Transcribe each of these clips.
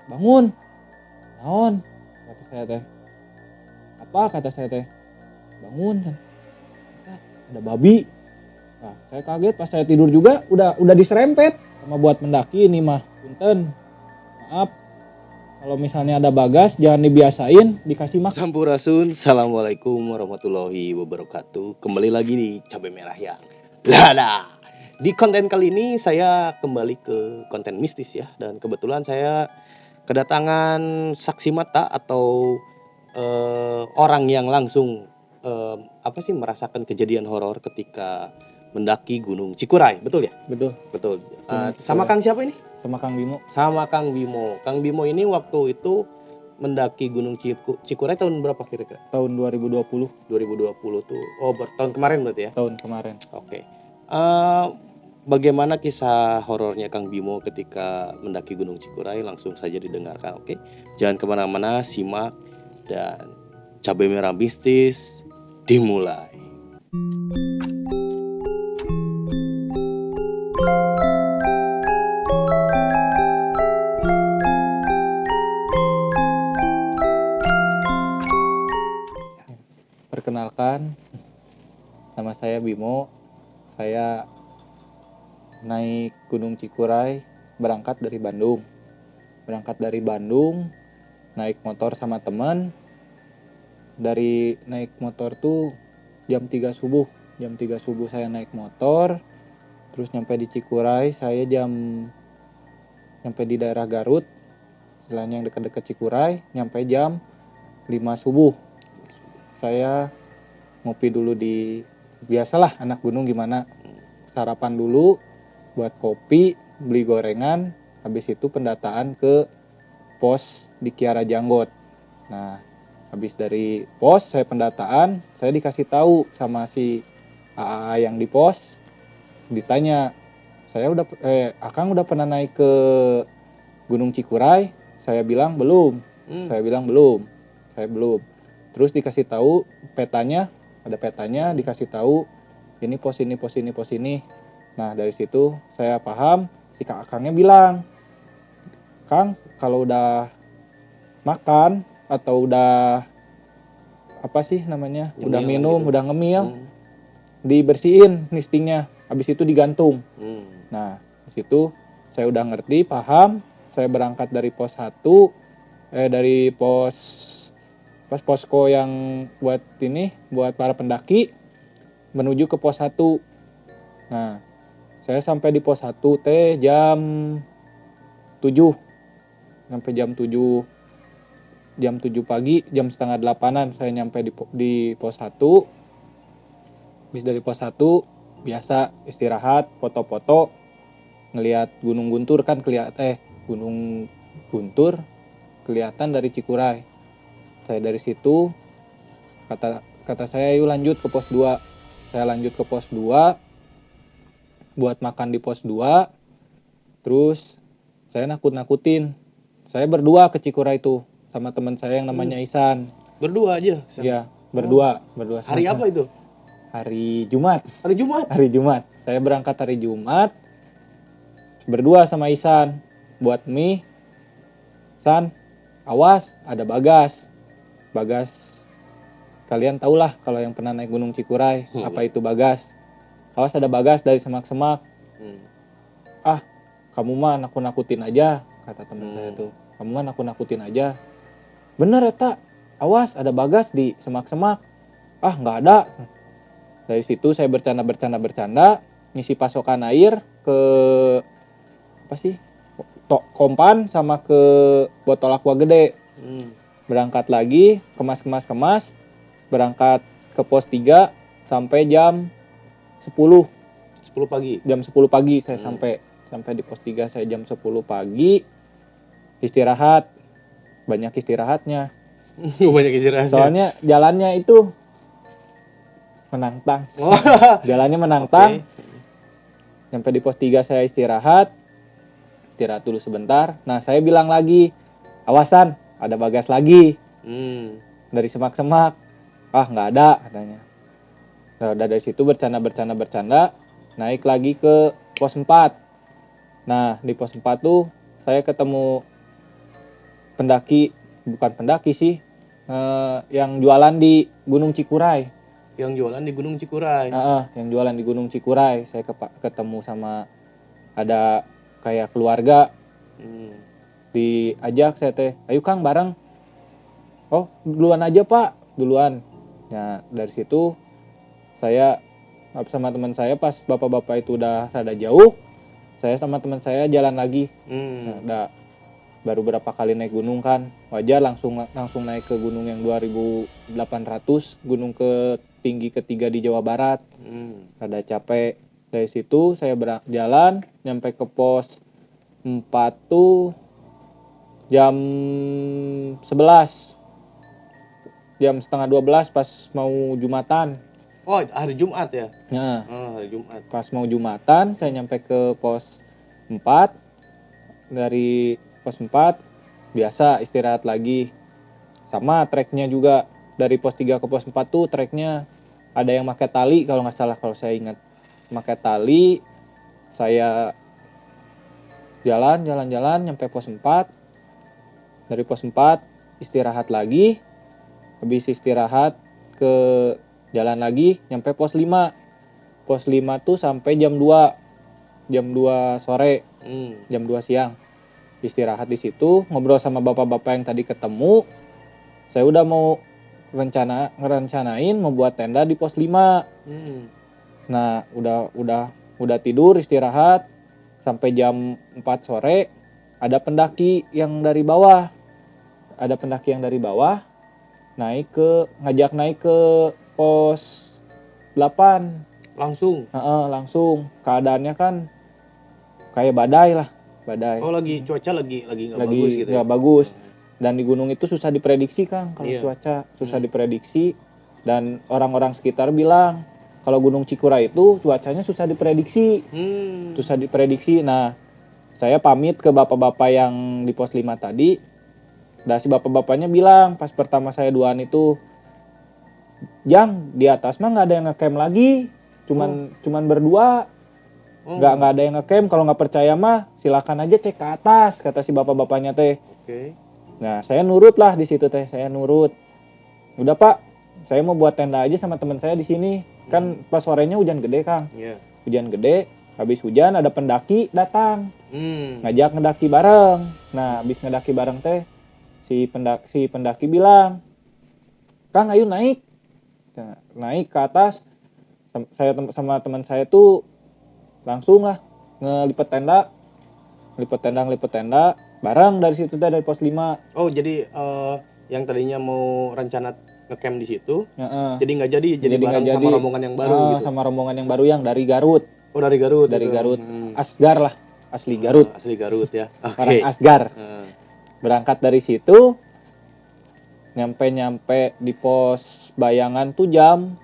Bangun, naon? Kata saya teh. Apa kata saya teh? Bangun kan. Ada babi. Nah, saya kaget pas saya tidur juga udah diserempet sama buat mendaki ini mah. Punten. Maaf. Kalau misalnya ada bagas jangan dibiasain dikasih makan. Sampurasun, assalamualaikum warahmatullahi wabarakatuh. Kembali lagi di Cabai Merah yang lada. Di konten kali ini saya kembali ke konten mistis ya. Dan kebetulan saya kedatangan saksi mata atau orang yang langsung merasakan kejadian horor ketika mendaki Gunung Cikuray. Betul ya? Betul. Betul. Gunung Sama Cikuray. Kang siapa ini? Sama Kang Bimo. Sama Kang Bimo. Kang Bimo ini waktu itu mendaki Gunung Cikuray tahun berapa kira-kira? Tahun 2020. 2020 tuh. Oh, tahun kemarin berarti ya? Tahun kemarin. Oke. Bagaimana kisah horornya Kang Bimo ketika mendaki Gunung Cikuray? Langsung saja didengarkan, oke? Jangan kemana-mana, simak. Dan Cabai Merah Mistis dimulai. Perkenalkan, nama saya Bimo. Saya naik Gunung Cikuray berangkat dari Bandung. Naik motor sama teman. Dari naik motor tuh jam 3 subuh. Jam 3 subuh saya naik motor. Terus nyampe di Cikuray, saya nyampe di daerah Garut. Istilahnya yang dekat-dekat Cikuray, nyampe jam 5 subuh. Saya ngopi dulu biasalah anak gunung gimana, sarapan dulu buat kopi, beli gorengan, habis itu pendataan ke pos di Kiara Janggot. Nah, habis dari pos saya pendataan, saya dikasih tahu sama si AA yang di pos, ditanya, Akang udah pernah naik ke Gunung Cikuray? Saya bilang belum. Saya belum. Terus dikasih tahu petanya, ada petanya, dikasih tahu ini pos ini. Nah, dari situ saya paham, si Akangnya bilang, Kang, kalau udah makan atau udah udah minum, gitu, udah ngemil, dibersihin listingnya, habis itu digantung. Nah, di situ saya udah ngerti, paham, saya berangkat dari pos 1, dari posko yang buat para pendaki menuju ke pos 1. Nah, saya sampai di pos 1 jam 7. Sampai jam 7 pagi, jam setengah 8-an saya nyampe di pos 1. Habis dari pos 1 biasa istirahat, foto-foto, ngelihat Gunung Guntur kan Gunung Guntur kelihatan dari Cikuray. Saya dari situ kata saya yuk lanjut ke pos 2. Saya lanjut ke pos 2 buat makan di pos 2. Terus saya nakut-nakutin. Saya berdua ke Cikuray itu sama teman saya yang namanya Isan. Berdua aja? Iya, berdua. Hari apa itu? Hari Jumat. Hari Jumat. Saya berangkat hari Jumat berdua sama Isan buat mie. San, awas ada bagas. Kalian tahulah kalau yang pernah naik Gunung Cikuray, apa itu bagas. Awas ada bagas dari semak-semak. Kamu mah nakut-nakutin aja, kata teman saya tuh. Kamu mah nakut-nakutin aja. Bener eta, awas ada bagas di semak-semak. Nggak ada. Dari situ saya bercanda, ngisi pasokan air ke kompan sama ke botol aqua gede. Berangkat lagi, kemas, berangkat ke pos 3 sampai jam 10 pagi. Jam 10 pagi saya sampai di pos 3 saya jam 10 pagi. Istirahat. Banyak istirahatnya. Soalnya jalannya itu menantang. Jalannya menantang. Okay. Sampai di pos 3 saya istirahat dulu sebentar. Nah, saya bilang lagi, awasan, ada bagas lagi. Dari semak-semak. Nggak ada, katanya. Nah, dari situ bercanda, naik lagi ke pos 4. Nah, di pos 4 tuh saya ketemu bukan pendaki sih, yang jualan di Gunung Cikuray. Yang jualan di Gunung Cikuray. Yang jualan di Gunung Cikuray. Saya ketemu sama ada kayak keluarga, diajak saya teh, ayo Kang bareng. Oh duluan aja Pak, duluan. Nah dari situ saya sama teman saya, pas bapak-bapak itu udah rada jauh, saya sama teman saya jalan lagi. Nah, baru berapa kali naik gunung kan, wajar langsung naik ke gunung yang 2800, gunung tinggi ketiga di Jawa Barat. Rada capek. Dari situ saya jalan nyampe ke pos 4 tuh jam 11, jam setengah 12 pas mau Jumatan. Oh hari Jumat ya? Nah, Hari Jumat. pas mau Jumatan saya nyampe ke pos 4. Dari pos 4 biasa istirahat lagi. Sama treknya juga dari pos 3 ke pos 4 tuh treknya ada yang pakai tali kalau nggak salah, kalau saya ingat. Pakai tali. Saya jalan nyampe pos 4. Dari pos 4 istirahat lagi. Habis istirahat ke jalan lagi nyampe pos 5. Pos 5 tuh sampai jam 2 sore, jam 2 siang. Istirahat di situ, ngobrol sama bapak-bapak yang tadi ketemu. Saya udah mau ngerencanain mau buat tenda di pos 5. Nah, udah tidur istirahat sampai jam 4 sore ada pendaki yang dari bawah. Ngajak naik ke pos 8. Langsung? Langsung. Keadaannya kan kayak badai. Oh cuaca lagi nggak bagus gitu ya? Nggak bagus. Dan di gunung itu susah diprediksi Kang, kalau cuaca susah diprediksi. Dan orang-orang sekitar bilang kalau Gunung Cikuray itu cuacanya susah diprediksi. Nah, saya pamit ke bapak-bapak yang di pos 5 tadi. Dan si bapak-bapaknya bilang pas pertama saya duaan itu, Jang, di atas mah nggak ada yang ngecamp lagi, cuman berdua, nggak ada yang ngecamp. Kalau nggak percaya mah silakan aja cek ke atas, kata si bapak-bapaknya teh. Nah saya nurut lah di situ teh, saya nurut. Udah Pak, saya mau buat tenda aja sama teman saya di sini. Kan pas sorenya hujan gede Kang, hujan gede. Habis hujan ada pendaki datang, ngajak ngedaki bareng. Nah habis ngedaki bareng teh, si pendaki bilang, Kang ayo naik. Nah, naik ke atas. Saya sama teman saya tuh langsung lah ngelipet tenda bareng dari situ teh, dari pos 5. Oh jadi yang tadinya mau rencana ngecamp di situ, jadi nggak jadi bareng sama rombongan yang baru gitu. Sama rombongan yang baru yang dari Garut. Oh dari Garut. Dari Garut. Asgar lah, asli Garut. Asli Garut ya. Orang Asgar. Berangkat dari situ, nyampe di pos Bayangan tuh jam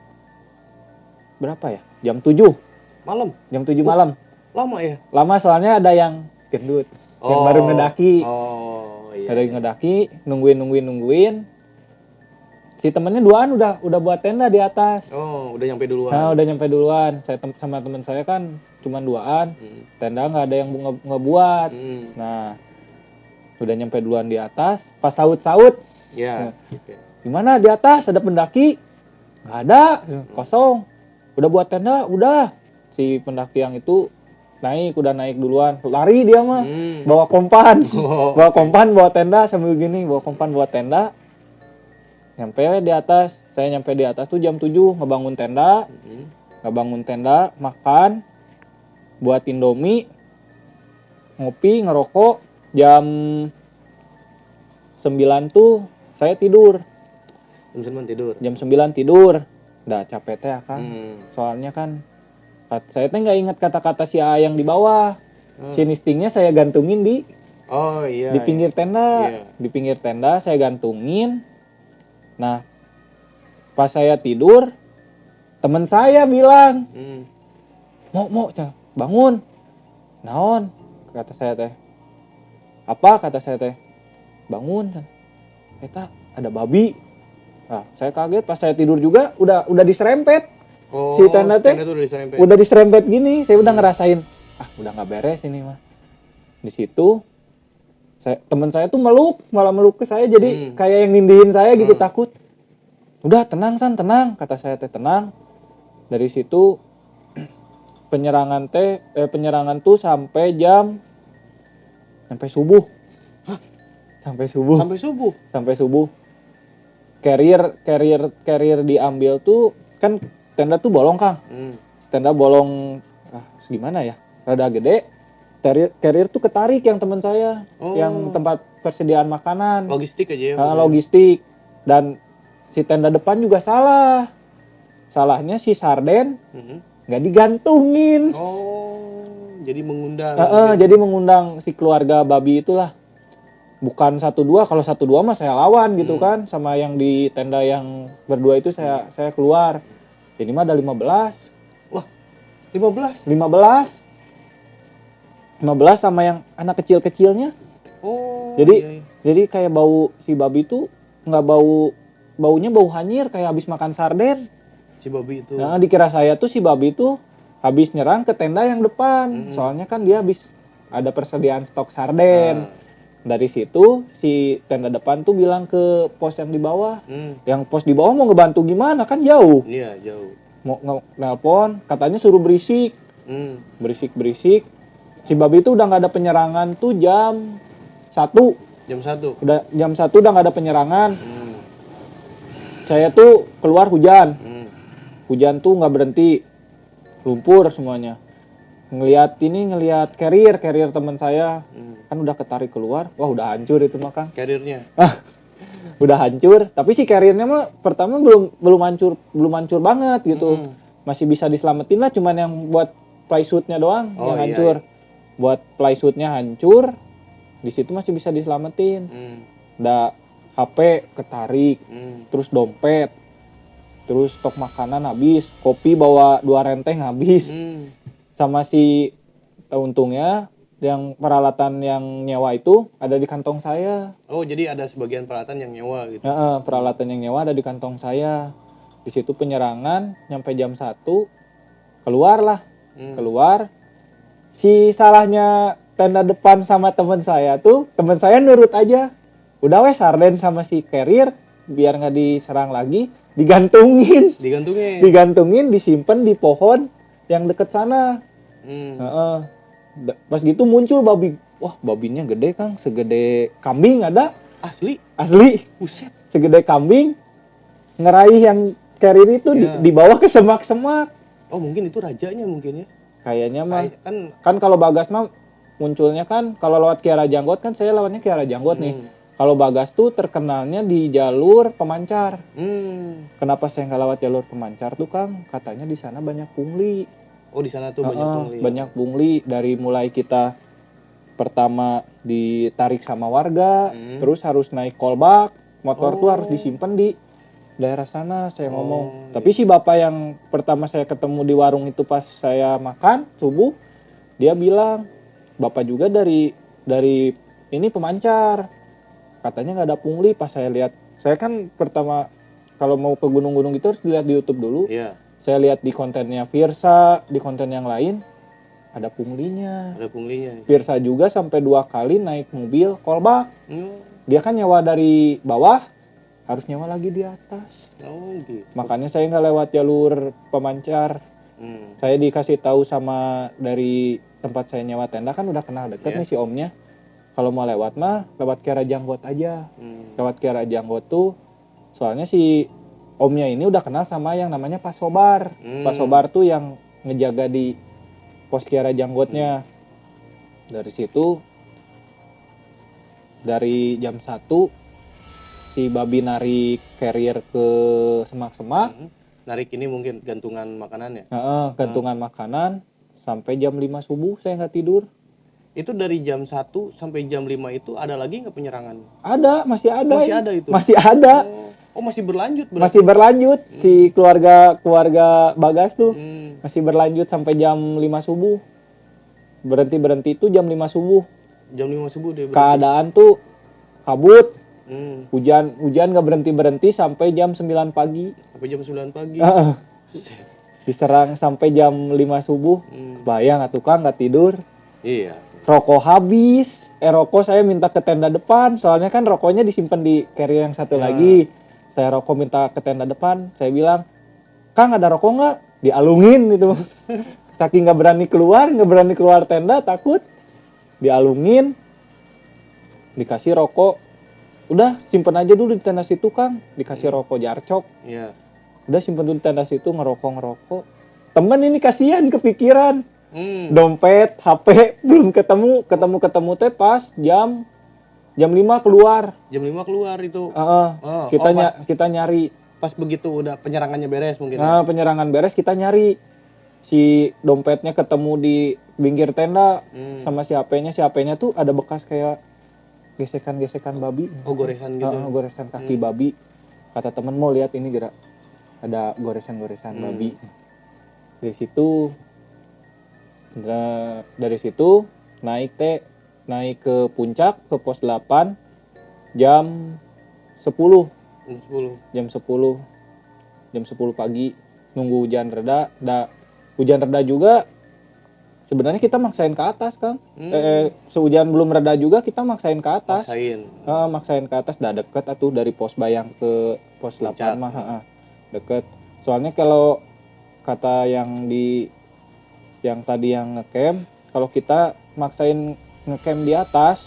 berapa ya? Jam 7 malam. Jam 7 malam. Lama ya? Lama soalnya ada yang gendut, yang baru ngedaki. Iya. Ada yang ngedaki, nungguin. Si temennya duaan udah buat tenda di atas. Oh, udah nyampe duluan. Nah, udah nyampe duluan. Saya sama teman saya kan cuman duaan. Tenda nggak ada yang ngebuat. Nah, udah nyampe duluan di atas. Pas saut-saut. Ya. Gimana di atas ada pendaki? Nggak ada, kosong. Udah buat tenda, udah. Si pendaki yang itu udah naik duluan. Lari dia mah, bawa kompan. Bawa tenda sambil gini, bawa kompan bawa tenda. Saya nyampe di atas tuh jam 7, ngebangun tenda, makan, buat Indomie, ngopi, ngerokok. Jam 9 tuh saya tidur. Jam 9 tidur. Udah capek teh Kang. Soalnya kan saya teh nggak ingat kata-kata si A yang di bawah. Si listingnya saya gantungin di pinggir tenda. Di pinggir tenda saya gantungin. Nah, pas saya tidur, teman saya bilang, mau bangun. Naon? Kata saya teh. Apa? Kata saya teh. Bangun. Eta ada babi. Nah, saya kaget pas saya tidur juga udah diserempet. Si tenda teh udah diserempet gini. Saya udah ngerasain, udah nggak beres ini mah. Di situ Teman saya tuh malah meluk ke saya, jadi kayak yang nindihin saya gitu, takut. Udah tenang San, tenang, kata saya teh tenang. Dari situ penyerangan tuh sampai subuh. Sampai subuh. Sampai subuh. Carrier diambil tuh kan tenda tuh bolong, Kang. Tenda bolong gimana ya? Rada gede. Carrier tuh ketarik yang teman saya, yang tempat persediaan makanan. Logistik aja ya. Logistik. Dan si tenda depan juga salah. Salahnya si sarden nggak digantungin. Jadi mengundang. Jadi mengundang si keluarga babi itulah. Bukan 1-2, kalau 1-2 mah saya lawan gitu kan, sama yang di tenda yang berdua itu saya keluar. Ini mah ada 15. Wah, 15 sama yang anak kecil-kecilnya. Jadi kayak bau si babi itu nggak baunya bau hanyir kayak habis makan sarden. Si babi itu. Nah, dikira saya tuh si babi itu habis nyerang ke tenda yang depan. Soalnya kan dia habis ada persediaan stok sarden. Dari situ si tenda depan tuh bilang ke pos yang di bawah. Yang pos di bawah mau ngebantu gimana, kan jauh. Iya, jauh. Mau nelpon, katanya suruh berisik. Berisik. Si babi itu udah nggak ada penyerangan tuh jam 1. Udah jam 1 udah nggak ada penyerangan. Saya tuh keluar hujan. Hujan tuh nggak berhenti. Lumpur semuanya. Ngelihat carrier teman saya. Kan udah ketarik keluar. Wah, udah hancur itu mah, Kang. Carriernya. Udah hancur, tapi si carriernya mah pertama belum hancur banget gitu. Masih bisa diselamatin lah, cuman yang buat plysuitnya doang yang hancur. Iya. Buat plysuitnya hancur, di situ masih bisa diselamatin. Ada HP ketarik, terus dompet, terus stok makanan habis, kopi bawa 2 renteng habis. Sama si untungnya yang peralatan yang nyewa itu ada di kantong saya. Oh, jadi ada sebagian peralatan yang nyewa gitu. Peralatan yang nyewa ada di kantong saya. Di situ penyerangan nyampe jam 1 keluar. Si salahnya tenda depan sama teman saya nurut aja. Udah wes sarden sama si carrier biar nggak diserang lagi, digantungin, disimpan di pohon yang deket sana. Pas gitu muncul babi. Wah, babinya gede, Kang, segede kambing ada. Asli. Buset, segede kambing. Ngeraih yang carrier itu dibawa ke semak-semak. Oh, mungkin itu rajanya mungkin ya. Kayaknya mah kan kalau Bagas mah munculnya kan kalau lewat Kiara Janggot, kan saya lewatnya Kiara Janggot nih. Kalau Bagas tuh terkenalnya di jalur pemancar. Kenapa saya nggak lewat jalur pemancar tuh, Kang? Katanya di sana banyak pungli. Oh, di sana tuh banyak pungli. Banyak pungli, dari mulai kita pertama ditarik sama warga, terus harus naik kolbak, motor tuh harus disimpan di daerah sana, saya ngomong. Tapi si bapak yang pertama saya ketemu di warung itu pas saya makan subuh, dia bilang, bapak juga dari ini pemancar. Katanya nggak ada pungli. Pas saya lihat, saya kan pertama kalau mau ke gunung-gunung itu harus dilihat di YouTube dulu. Iya. Saya lihat di kontennya Virsa, di konten yang lain ada punglinya. Virsa juga sampai 2 kali naik mobil kolbak. Dia kan nyewa dari bawah, harus nyewa lagi di atas. Gitu. Makanya saya nggak lewat jalur pemancar. Saya dikasih tahu sama dari tempat saya nyewa tenda, kan udah kenal deket nih si omnya. Kalau mau lewat mah lewat Kiara Janggot aja. Lewat Kiara Janggot tuh soalnya si omnya ini udah kenal sama yang namanya Pak Sobar. Pak Sobar tuh yang ngejaga di pos Kiara Janggotnya. Dari situ, dari jam 1 si babi narik carrier ke semak-semak. Narik ini mungkin gantungan makanan ya? Gantungan makanan sampai jam 5 subuh saya nggak tidur. Itu dari jam 1 sampai jam 5 itu ada lagi nggak penyerangan? Ada, masih ada. Masih ada itu? Masih ada. Oh, masih berlanjut berarti? Masih berlanjut. Si keluarga Bagas tuh masih berlanjut sampai jam 5 subuh. Berhenti itu jam 5 subuh. Jam 5 subuh dia berhenti. Keadaan tuh kabut. Hujan nggak berhenti sampai jam 9 pagi. Sampai jam 9 pagi. Diserang sampai jam 5 subuh. Bayang atuh, Kang, nggak tidur. Iya. rokok habis. Rokok saya minta ke tenda depan, soalnya kan rokoknya disimpan di carrier yang satu Ya. lagi. Saya rokok minta ke tenda depan, saya bilang, "Kang, ada rokok nggak?" Dialungin gitu. Saking nggak berani keluar tenda, takut. Dialungin, dikasih rokok. Udah, simpen aja dulu di tenda situ, Kang. Dikasih rokok jarcok. Iya. Udah, simpen dulu di tenda situ, ngerokok. Temen ini kasihan, kepikiran. Dompet, HP belum ketemu teh pas jam 5 keluar. Jam 5 keluar itu. Kita nyari. Pas begitu udah penyerangannya beres mungkin. Nah, penyerangan beres, kita nyari. Si dompetnya ketemu di pinggir tenda sama si HP-nya. Si HP-nya tuh ada bekas kayak gesekan babi. Oh, goresan gitu. Goresan kaki babi. Kata temen, mau lihat ini gerak. Ada goresan babi. Dari situ naik ke puncak ke pos 8 jam 10 pagi, nunggu hujan reda. Hujan reda juga sebenarnya kita maksain ke atas, Kang. Sehujan belum reda juga kita maksain ke atas. Maksain ke atas, dah deket atuh dari pos Bayang ke pos 8 mah, deket. Soalnya kalau kata yang tadi yang ngecamp, kalau kita maksain ngecamp di atas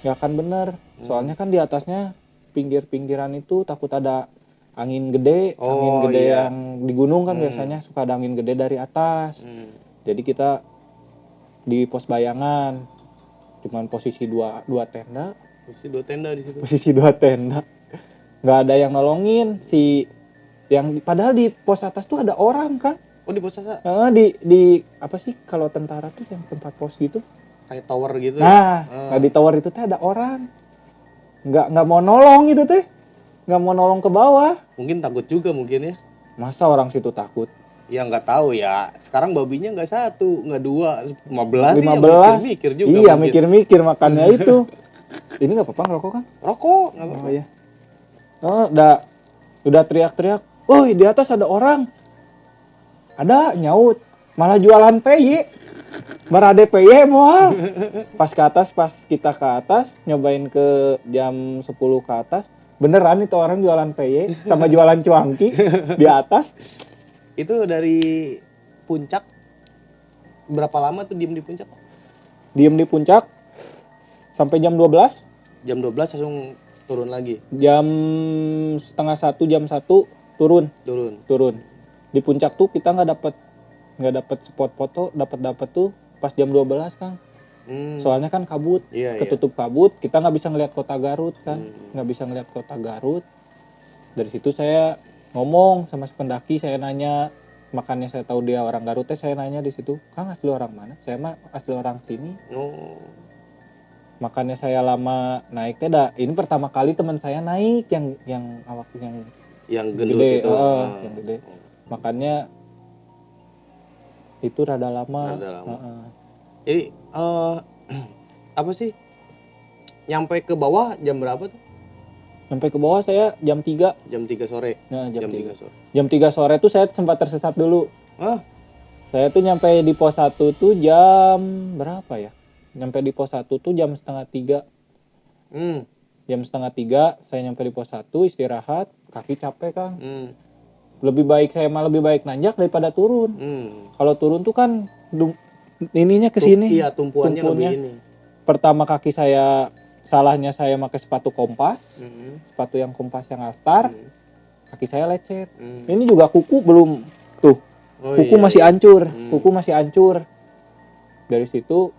nggak akan bener. Soalnya kan di atasnya pinggir-pinggiran itu takut ada angin gede, Iya. yang di gunung kan biasanya suka ada angin gede dari atas. Jadi kita di pos Bayangan, cuman posisi dua tenda. Posisi 2 tenda di situ. Posisi 2 tenda. Nggak ada yang nolongin padahal di pos atas tuh ada orang, kan. Oh, di pos atas. Di apa sih kalau tentara tuh yang tempat pos gitu? Kayak tower gitu. Nah, di tower itu teh ada orang. Nggak mau nolong gitu teh. Nggak mau nolong ke bawah. Mungkin takut juga mungkin ya. Masa orang situ takut? Ya nggak tahu ya. Sekarang babinya nggak 1, nggak 2, 15 sih. 15. Mikir juga. Iya, mungkin. mikir-mikir makanya itu. Ini nggak apa-apa ngerokok, kan? Rokok nggak apa-apa. Oh ya. Udah teriak-teriak. "Woi, di atas ada orang." Ada, nyaut. Malah jualan PY. Barade PY moal. Pas kita ke atas, nyobain ke jam 10 ke atas. Beneran itu orang jualan PY sama jualan cuangki di atas. Itu dari puncak berapa lama tuh diem di puncak? Diem di puncak sampai jam 12. Jam 12 langsung turun lagi. Jam setengah 1, jam 1 turun. Di puncak tuh kita nggak dapet spot foto, dapat tuh pas jam 12, Kang. Soalnya kan kabut, ketutup kabut, kita nggak bisa ngeliat kota Garut, kan. Nggak bisa ngeliat kota Garut. Dari situ saya ngomong sama si pendaki, saya nanya, makanya saya tahu dia orang Garut, saya nanya di situ, "Kang, asli orang mana?" "Saya mah asli orang sini." Makanya saya lama naiknya ini pertama kali teman saya naik yang awaknya yang gendut gede, itu. yang gede. Makanya itu rada lama. Jadi apa sih? Nyampe ke bawah jam berapa tuh? Sampai ke bawah saya jam 3. Jam 3 sore. Nah, jam 3 sore. Jam 3 sore tuh saya sempat tersesat dulu. Saya tuh nyampe di pos 1 tuh jam berapa ya? Nyampe di pos 1 tuh jam setengah 3. Jam setengah 3 saya nyampe di pos 1, istirahat, kaki capek, Kang. Lebih baik nanjak daripada turun. Kalau turun tuh kan ininya ke sini. Iya, tumpuannya lebih ini. Pertama kaki saya salahnya saya pakai sepatu kompas. Sepatu yang kompas yang Alstar. Kaki saya lecet. Ini juga kuku belum tuh. Kuku masih hancur. Kuku masih hancur. Dari situ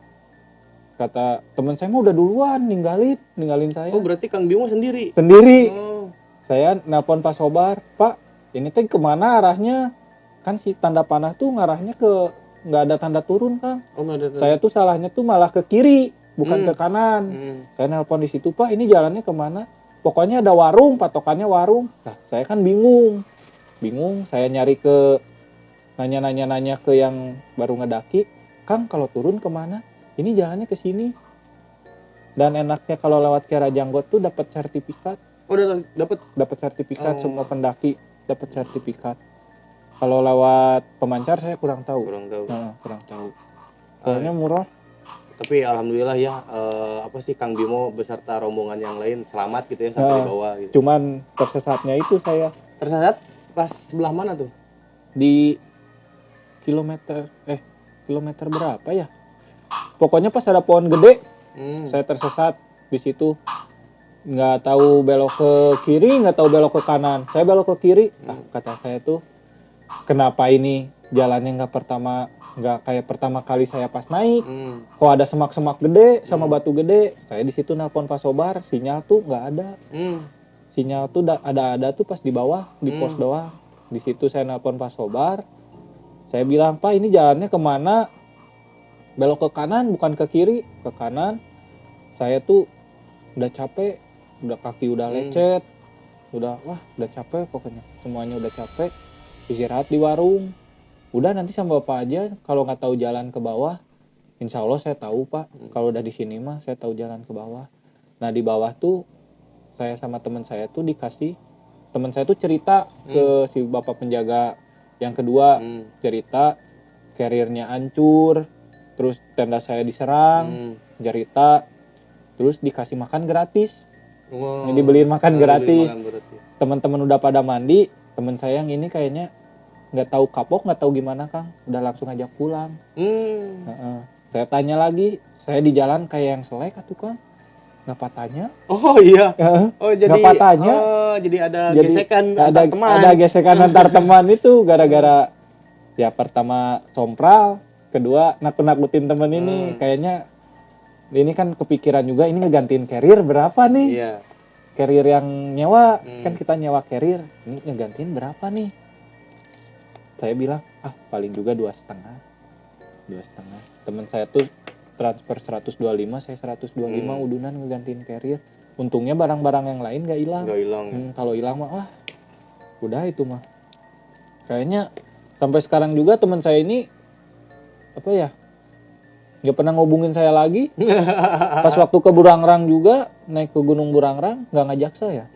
kata teman saya mah udah duluan ninggalin saya. Oh, berarti Kang Bimo sendiri. Saya nelpon Pak Sobar, "Pak, ini teh kemana arahnya?" Kan si tanda panah tuh ngarahnya ke nggak ada tanda turun, Kang. Saya tuh salahnya tuh malah ke kiri, bukan ke kanan. Saya nelpon di situ, "Pak, ini jalannya kemana?" "Pokoknya ada warung, patokannya warung." Nah, saya kan bingung. Saya nanya ke yang baru ngedaki, "Kang, kalau turun kemana?" "Ini jalannya ke sini." Dan enaknya kalau lewat Kiara Janggot tuh dapat sertifikat. Oh, dapat sertifikat. Semua pendaki dapat sertifikat. Kalau lewat pemancar saya kurang tahu. Kurang tahu. Soalnya murah. Tapi alhamdulillah ya apa sih Kang Bimo beserta rombongan yang lain selamat gitu ya sampai di bawah gitu. Cuman tersesatnya itu saya Tersesat pas sebelah mana tuh? di kilometer berapa ya? Pokoknya pas ada pohon gede, saya tersesat di situ. Nggak tahu belok ke kiri, nggak tahu belok ke kanan. Saya belok ke kiri. Kata saya tuh, kenapa ini jalannya nggak kayak pertama kali saya pas naik? Kok ada semak-semak gede sama batu gede? Saya di situ nelpon Pak Sobar, sinyal tuh nggak ada. Sinyal tuh ada tuh pas di bawah, di pos doang. Di situ saya nelpon Pak Sobar. Saya bilang, Pak ini jalannya kemana? Belok ke kanan, bukan ke kiri, ke kanan. Saya tuh udah capek, udah kaki udah lecet, udah capek pokoknya. Semuanya udah capek. Istirahat di warung. Udah nanti sama bapak aja. Kalau nggak tahu jalan ke bawah, insya Allah saya tahu Pak. Kalau udah di sini mah saya tahu jalan ke bawah. Nah di bawah tuh saya sama teman saya tuh teman saya tuh cerita ke si bapak penjaga yang kedua, cerita carrier-nya hancur, terus tenda saya diserang, cerita, terus dikasih makan gratis. Wow. Dibeliin makan gratis. Makan Teman-teman udah pada mandi, teman saya yang ini kayaknya nggak tahu kapok, nggak tahu gimana Kang, udah langsung ajak pulang. Saya tanya lagi, saya di jalan kayak yang selek atuh Kang, nggak patahnya. Oh iya. Oh jadi nggak patahnya. jadi ada gesekan antar teman. Ada gesekan antar teman itu gara-gara ya pertama sompral, kedua nakut-nakutin temen ini. Kayaknya ini kan kepikiran juga ini ngegantiin carrier berapa nih. Iya. Carrier yang nyewa, kan kita nyewa carrier, ini ngegantiin berapa nih. Saya bilang, paling juga 2,5. Temen saya tuh transfer 125, saya 125 udunan ngegantiin carrier. Untungnya barang-barang yang lain gak hilang. Kalau hilang mah, udah itu mah. Kayaknya sampai sekarang juga teman saya ini nggak pernah ngubungin saya lagi. Pas waktu ke Burangrang juga, naik ke Gunung Burangrang, nggak ngajak saya.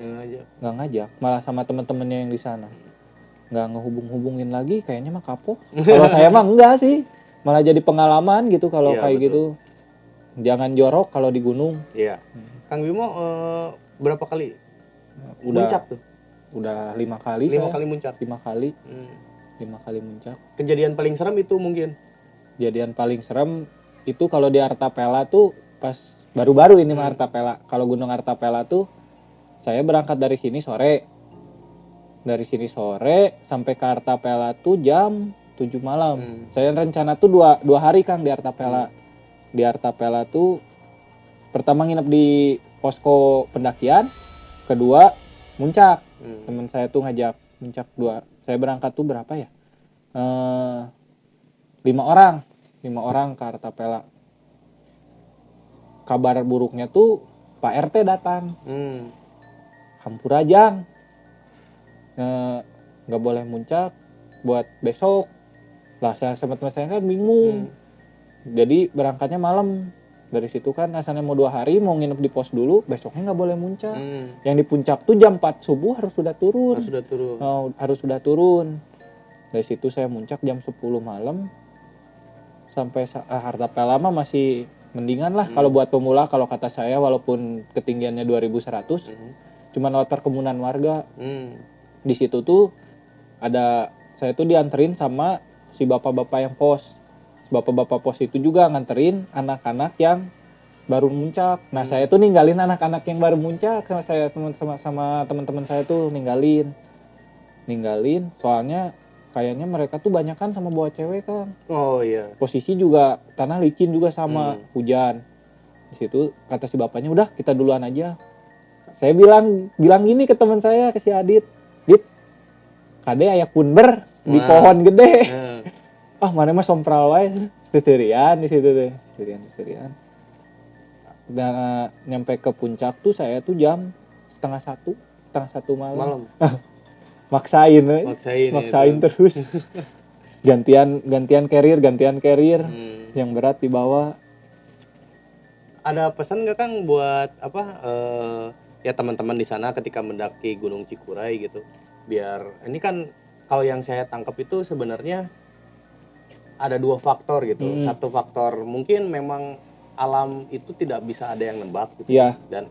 Nggak ngajak, malah sama teman-temannya yang di sana. Nggak ngehubung-hubungin lagi, kayaknya mah kapok. Kalau saya mah enggak sih, malah jadi pengalaman gitu kalau kayak betul. Gitu. Jangan jorok kalau di gunung. Iya. Kang Bimo berapa kali muncak tuh? Udah 5 kali. 5 kali muncak. 5 kali. 5 kali muncak. Kejadian paling serem itu mungkin? Kejadian paling serem itu kalau di Artapela tuh pas baru-baru ini mah Artapela. Kalau Gunung Artapela tuh saya berangkat dari sini sore. Dari sini sore sampai ke Artapela tuh jam 7 malam. Saya rencana tuh 2 hari Kang di Artapela. Di Artapela tuh pertama nginep di posko pendakian, kedua muncak. Teman saya tuh ngajak muncak 2. Saya berangkat tuh berapa ya? 5 orang ke Artapela. Kabar buruknya tuh Pak RT datang. Hampurajang. Nggak boleh muncak buat besok. Lah saya sama teman saya kan bingung. Jadi berangkatnya malam. Dari situ kan asalnya mau 2 hari, mau nginep di pos dulu, besoknya nggak boleh muncak. Yang di puncak tuh jam 4 subuh harus sudah turun. Harus sudah turun. Dari situ saya muncak jam 10 malam. Sampai Artapela mah masih mendingan lah kalau buat pemula, kalau kata saya, walaupun ketinggiannya 2100. Cuma lewat perkebunan warga. Di situ tuh saya tuh dianterin sama si bapak-bapak yang pos. Bapak-bapak pos itu juga nganterin anak-anak yang baru muncak. Nah, saya tuh ninggalin anak-anak yang baru muncak, sama teman-teman saya tuh ninggalin. Soalnya kayaknya mereka tuh banyak kan sama bawa cewek kan. Oh iya. Posisi juga tanah licin juga sama hujan. Di situ kata si bapaknya, udah kita duluan aja. Saya bilang gini ke teman saya, ke si Adit, kade aya kunber di pohon gede. Mana mah sompral wae, seserian di situ teh, seserian. Dan nyampe ke puncak tuh saya tuh jam setengah satu malam. Maksain terus. gantian carrier yang berat dibawa. Ada pesan nggak Kang buat ya teman-teman di sana ketika mendaki Gunung Cikuray gitu, biar ini kan kalau yang saya tangkap itu sebenarnya ada 2 faktor gitu. Satu faktor mungkin memang alam itu tidak bisa ada yang nebak gitu. Iya. Dan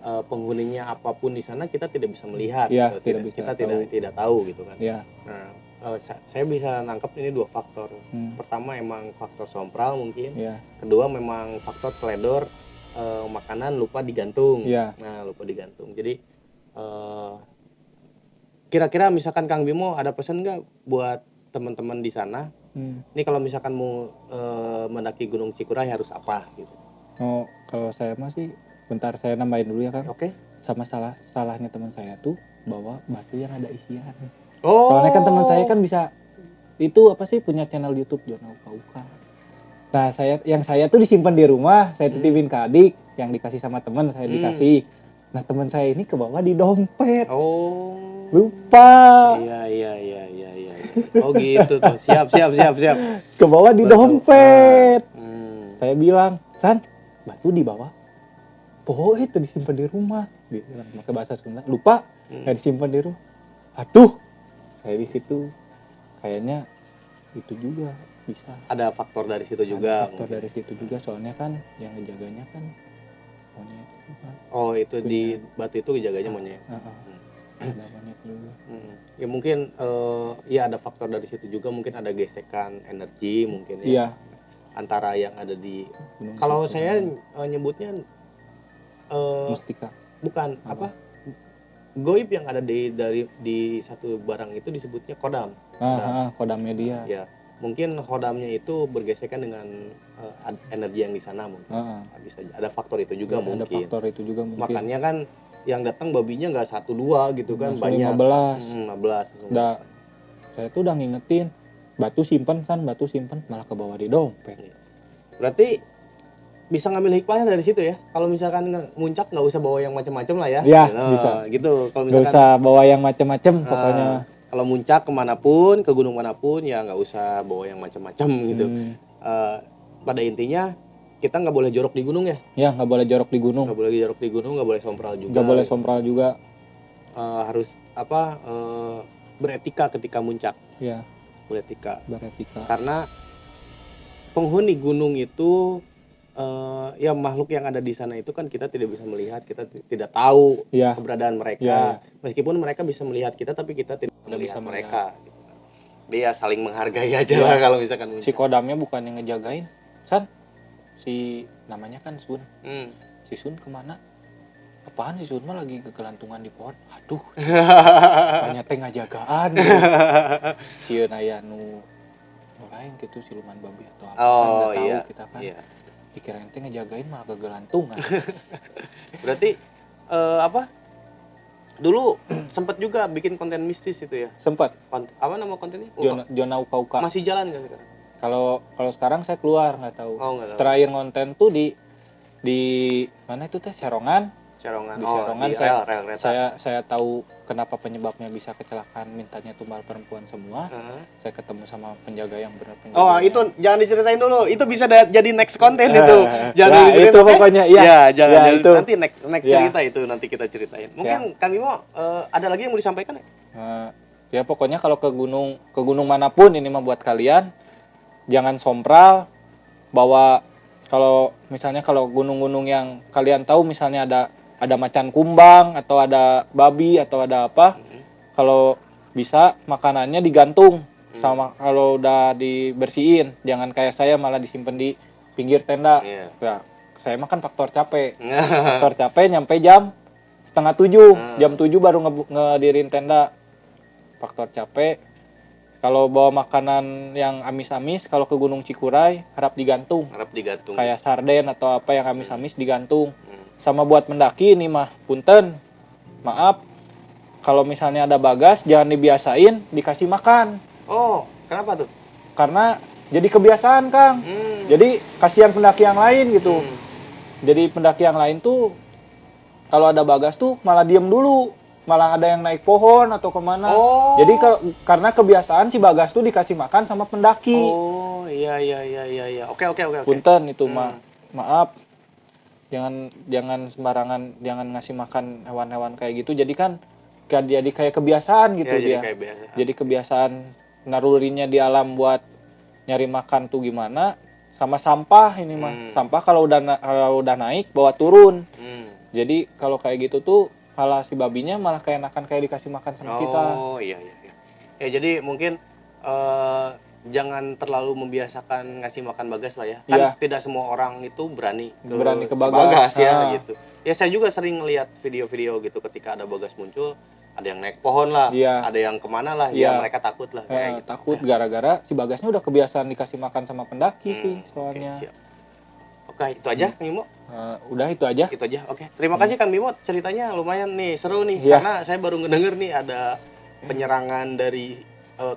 penghuninya apapun di sana kita tidak bisa melihat. Iya, gitu. tidak bisa Kita tahu. tidak tahu gitu kan. Iya. Nah, saya bisa nangkep ini 2 faktor. Hmm. Pertama emang faktor sompral mungkin. Iya. Kedua memang faktor teledor, makanan lupa digantung. Iya. Nah, lupa digantung. Jadi kira-kira misalkan Kang Bimo ada pesan nggak buat teman-teman di sana? Ini kalau misalkan mau mendaki Gunung Cikuray harus apa gitu? Oh, kalau saya masih bentar saya nambahin dulu ya Kang. Oke. Sama salahnya teman saya tuh bawa batu yang ada isian. Oh. Soalnya kan teman saya kan bisa itu apa sih punya channel YouTube Jona Uka. Nah, saya tuh disimpan di rumah, saya titipin ke adik, yang dikasih sama teman saya dikasih. Nah, teman saya ini kebawa di dompet. Oh. Lupa. Iya. Oh gitu tuh. Siap. Kebawa di Betul. dompet. Saya bilang, "San, batu di bawah." Oh, itu disimpan di rumah. Dia bilang pakai bahasa Sunda. Lupa, nggak disimpan di rumah. Aduh, saya di situ kayaknya itu juga bisa. Ada faktor dari situ juga. Ada faktor dari situ juga, soalnya kan yang ngejaganya kan monyet itu kan. Oh, itu Punya. di batu itu jaganya monyet. Ada monyet juga. Ya mungkin ya ada faktor dari situ juga, mungkin ada gesekan energi mungkin ya. Iya. Antara yang ada di Gunung kalau Cikuray. saya nyebutnya Mustika. bukan apa? Goib yang ada di satu barang itu disebutnya kodam. Kodamnya dia. Ya, mungkin kodamnya itu bergesekan dengan energi yang di sana mungkin. Bisa ada faktor itu juga mungkin. Ada faktor itu juga mungkin. Makanya kan yang datang babinya nggak 1-2 gitu kan, langsung banyak. 15. 15. Saya tuh udah ngingetin, batu simpen malah ke bawah di dompet. Berarti bisa ngambil hikmahnya dari situ ya. Kalau misalkan muncak nggak usah bawa yang macam-macam lah ya. Iya, Nah, bisa. Gitu. Kalau Nggak misalkan usah bawa yang macem-macem pokoknya. Kalau muncak kemanapun, ke gunung manapun ya nggak usah bawa yang macam-macam gitu. Pada intinya kita nggak boleh jorok di gunung ya. Ya, nggak boleh jorok di gunung. Nggak boleh jorok di gunung, nggak boleh sompral juga. Nggak boleh sompral juga. Harus beretika ketika muncak. Ya. Beretika. Karena penghuni gunung itu ya makhluk yang ada di sana itu kan kita tidak bisa melihat, kita tidak tahu keberadaan mereka. Meskipun mereka bisa melihat kita, tapi kita tidak melihat mereka. Gitu. Dia saling menghargai aja lah kalau misalkan muncak. Si kodamnya bukan yang ngejagain, San. Si namanya kan Sun. Si Sun kemana? Apaan si Sun mah lagi kegelantungan di pohon. Aduh. Banyak teh ngajagaan. Sieun aya nu lain gitu siluman babi atau apa kan enggak tahu kita kan. Iya. Dikirain teh ngejagain malah kegelantungan. Berarti dulu sempat juga bikin konten mistis itu ya? Sempat. Apa nama kontennya? Jona Uka. Masih jalan nggak sekarang? Kalau sekarang saya keluar nggak tahu. Nggak tahu. Terakhir konten tuh di mana itu teh Serongan. Di Serongan saya tahu kenapa penyebabnya bisa kecelakaan, mintanya tumbal perempuan semua. Saya ketemu sama penjaga yang benar penjaga. Oh, itu jangan diceritain dulu. Itu bisa jadi next konten itu. Jangan diceritain itu pokoknya. Jangan itu. Nanti next cerita itu nanti kita ceritain. Mungkin Kang Bimo ada lagi yang mau disampaikan ya? Ya pokoknya kalau ke gunung manapun ini mah buat kalian jangan sompral, bawa kalau gunung-gunung yang kalian tahu misalnya ada macan kumbang atau ada babi atau ada apa, kalau bisa makanannya digantung sama kalau udah dibersihin, jangan kayak saya malah disimpan di pinggir tenda. Ya, saya makan faktor capek nyampe jam 6:30, jam 7 baru ngedirin tenda. Faktor capek. Kalau bawa makanan yang amis-amis, kalau ke Gunung Cikuray harap digantung. Kayak sarden atau apa yang amis-amis digantung. Sama buat mendaki ini mah, punten, maaf. Kalau misalnya ada bagas, jangan dibiasain dikasih makan. Oh, kenapa tuh? Karena jadi kebiasaan, Kang. Jadi kasihan pendaki yang lain gitu. Jadi pendaki yang lain tuh kalau ada bagas tuh malah diem dulu. Malah ada yang naik pohon atau kemana. Jadi karena kebiasaan si bagas tuh dikasih makan sama pendaki. Oh, iya. Oke. Punten itu maaf. Jangan sembarangan, jangan ngasih makan hewan-hewan kayak gitu. Jadi kan jadi kayak kebiasaan gitu dia. Jadi kebiasaan nalurinya di alam buat nyari makan tuh gimana, sama sampah ini mah. Sampah kalau udah naik bawa turun. Jadi kalau kayak gitu tuh malah si babinya malah keenakan kayak dikasih makan sama kita. Oh iya. Ya jadi mungkin jangan terlalu membiasakan ngasih makan Bagas lah ya. Kan Iya. tidak semua orang itu berani ke Berani ke si Bagas. ya Ah. gitu. Ya saya juga sering ngelihat video-video gitu ketika ada Bagas muncul, ada yang naik pohon lah, Iya. ada yang kemana lah, Iya. ya mereka takut lah kayak gitu. Takut gara-gara si Bagasnya udah kebiasaan dikasih makan sama pendaki sih Oke, soalnya. siap. Oke, itu aja Kang Bimo. Udah itu aja. Itu aja. Oke. Terima kasih Kang Bimo, ceritanya lumayan nih, seru nih. Iya. Karena saya baru ngedenger nih ada penyerangan dari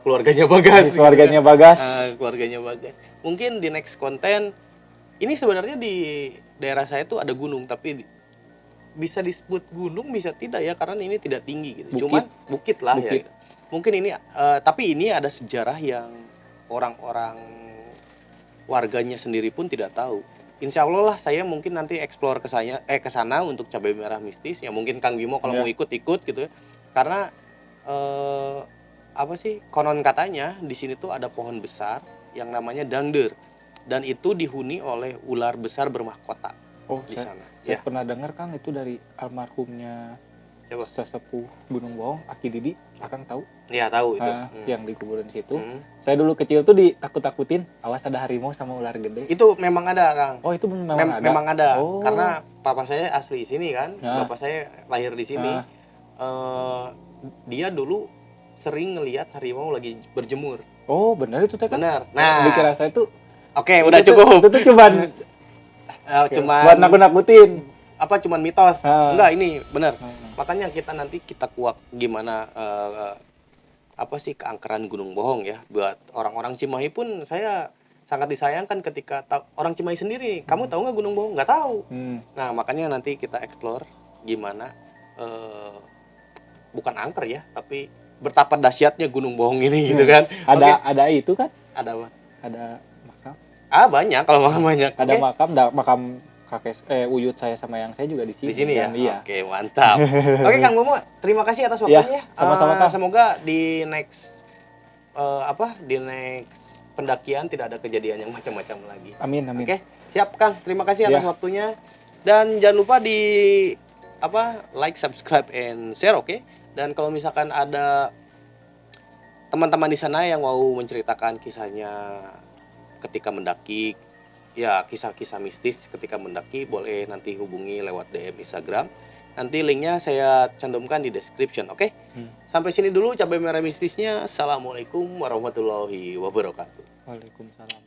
keluarganya Bagas. Keluarganya Bagas. Keluarganya Bagas. Mungkin di next konten ini sebenarnya di daerah saya tuh ada gunung, tapi bisa disebut gunung bisa tidak ya karena ini tidak tinggi gitu. Bukit. Cuman bukit lah Bukit. ya. Mungkin ini tapi ini ada sejarah yang orang-orang warganya sendiri pun tidak tahu. Insya Allah lah saya mungkin nanti explore ke sana untuk cabai merah mistis ya, mungkin Kang Bimo kalau mau ikut gitu ya. Karena apa sih konon katanya di sini tuh ada pohon besar yang namanya dangder dan itu dihuni oleh ular besar bermahkota di sana. Saya pernah dengar Kang itu dari almarhumnya Siapa? sesepuh Gunung Bohong, Aki Didi, Akang tahu? Iya tahu itu. Yang dikuburin situ. Saya dulu kecil tuh ditakut-takutin, awas ada harimau sama ular gede. Itu memang ada Kang. Oh itu memang ada? Memang ada. Oh. Karena papa saya asli sini kan, bapak saya lahir di sini. Dia dulu sering ngelihat harimau lagi berjemur. Oh benar itu teh Kang? Benar. Nah, dikira saya tuh. Oke, udah cukup. Itu tuh cuman buat nakut-nakutin. Apa cuman mitos? Enggak, ini benar. Makanya kita kuak gimana apa sih keangkeran Gunung Bohong ya. Buat orang-orang Cimahi pun saya sangat disayangkan ketika orang Cimahi sendiri, kamu tahu nggak Gunung Bohong? Nggak tahu. Nah, makanya nanti kita explore gimana bukan angker ya, tapi betapa dahsyatnya Gunung Bohong ini gitu kan. Ada itu kan? Ada apa? Ada makam. Banyak, kalau makam banyak. Ada makam kakek uyut saya sama yang saya juga di sini. Di sini ya? Iya. Oke, mantap. Oke, Kang Bomo, terima kasih atas waktunya. Sama-sama, Kang. Semoga di next pendakian tidak ada kejadian yang macam-macam lagi. Amin. Oke, siap Kang. Terima kasih atas waktunya. Dan jangan lupa di like, subscribe, and share, oke? Dan kalau misalkan ada teman-teman di sana yang mau menceritakan kisahnya ketika mendaki, ya kisah-kisah mistis ketika mendaki, boleh nanti hubungi lewat DM Instagram. Nanti linknya saya cantumkan di description, oke? Sampai sini dulu cabai merah mistisnya. Assalamualaikum warahmatullahi wabarakatuh. Waalaikumsalam.